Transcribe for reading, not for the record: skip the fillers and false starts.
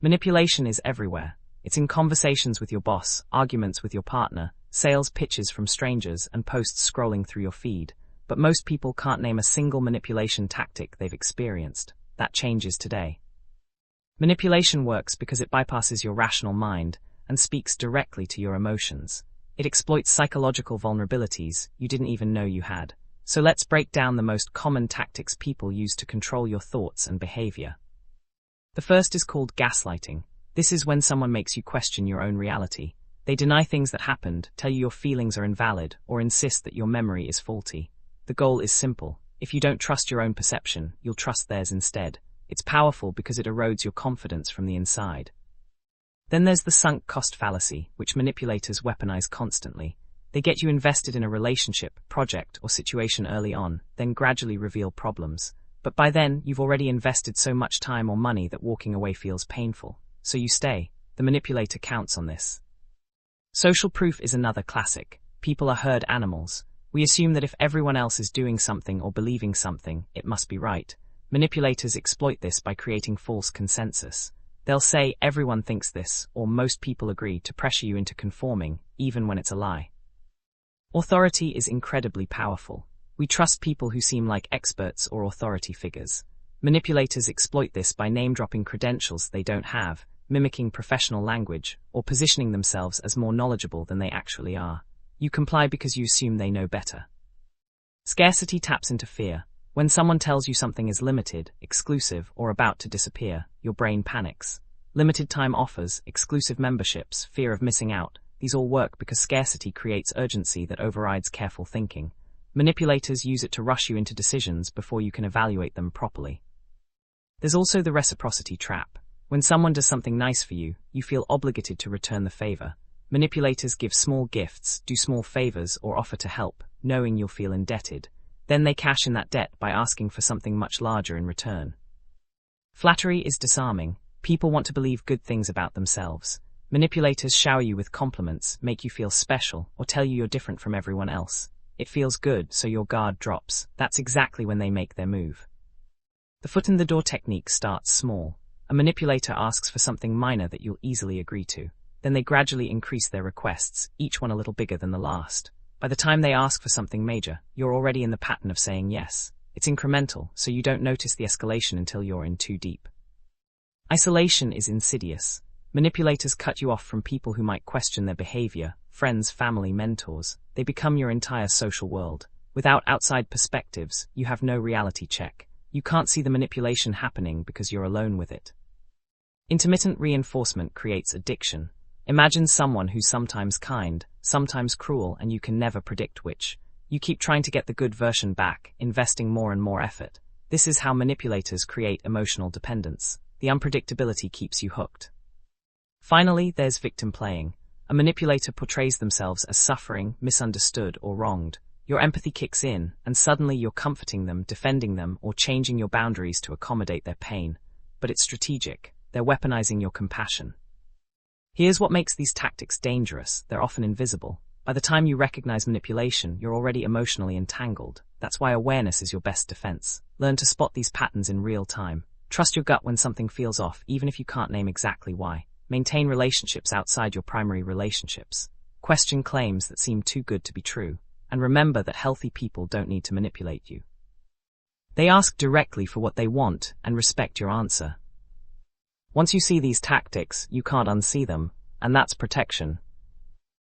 Manipulation is everywhere. It's in conversations with your boss, arguments with your partner, sales pitches from strangers, and posts scrolling through your feed. But most people can't name a single manipulation tactic they've experienced. That changes today. Manipulation works because it bypasses your rational mind and speaks directly to your emotions. It exploits psychological vulnerabilities you didn't even know you had. So let's break down the most common tactics people use to control your thoughts and behavior. The first is called gaslighting. This is when someone makes you question your own reality. They deny things that happened, tell you your feelings are invalid, or insist that your memory is faulty. The goal is simple. If you don't trust your own perception, you'll trust theirs instead. It's powerful because it erodes your confidence from the inside. Then there's the sunk cost fallacy, which manipulators weaponize constantly. They get you invested in a relationship, project, or situation early on, then gradually reveal problems. But by then, you've already invested so much time or money that walking away feels painful. So you stay. The manipulator counts on this. Social proof is another classic. People are herd animals. We assume that if everyone else is doing something or believing something, it must be right. Manipulators exploit this by creating false consensus. They'll say everyone thinks this, or most people agree, to pressure you into conforming, even when it's a lie. Authority is incredibly powerful. We trust people who seem like experts or authority figures. Manipulators exploit this by name-dropping credentials they don't have, mimicking professional language, or positioning themselves as more knowledgeable than they actually are. You comply because you assume they know better. Scarcity taps into fear. When someone tells you something is limited, exclusive, or about to disappear, your brain panics. Limited time offers, exclusive memberships, fear of missing out, these all work because scarcity creates urgency that overrides careful thinking. Manipulators use it to rush you into decisions before you can evaluate them properly. There's also the reciprocity trap. When someone does something nice for you, you feel obligated to return the favor. Manipulators give small gifts, do small favors, or offer to help, knowing you'll feel indebted. Then they cash in that debt by asking for something much larger in return. Flattery is disarming. People want to believe good things about themselves. Manipulators shower you with compliments, make you feel special, or tell you you're different from everyone else. It feels good, so your guard drops. That's exactly when they make their move. The foot-in-the-door technique starts small. A manipulator asks for something minor that you'll easily agree to. Then they gradually increase their requests, each one a little bigger than the last. By the time they ask for something major, you're already in the pattern of saying yes. It's incremental, so you don't notice the escalation until you're in too deep. Isolation is insidious. Manipulators cut you off from people who might question their behavior, friends, family, mentors. They become your entire social world. Without outside perspectives, you have no reality check. You can't see the manipulation happening because you're alone with it. Intermittent reinforcement creates addiction. Imagine someone who's sometimes kind, sometimes cruel, and you can never predict which. You keep trying to get the good version back, investing more and more effort. This is how manipulators create emotional dependence. The unpredictability keeps you hooked. Finally, there's victim playing. A manipulator portrays themselves as suffering, misunderstood, or wronged. Your empathy kicks in, and suddenly you're comforting them, defending them, or changing your boundaries to accommodate their pain. But it's strategic. They're weaponizing your compassion. Here's what makes these tactics dangerous. They're often invisible. By the time you recognize manipulation, you're already emotionally entangled. That's why awareness is your best defense. Learn to spot these patterns in real time. Trust your gut when something feels off, even if you can't name exactly why. Maintain relationships outside your primary relationships. Question claims that seem too good to be true. And remember that healthy people don't need to manipulate you. They ask directly for what they want and respect your answer. Once you see these tactics, you can't unsee them, and that's protection,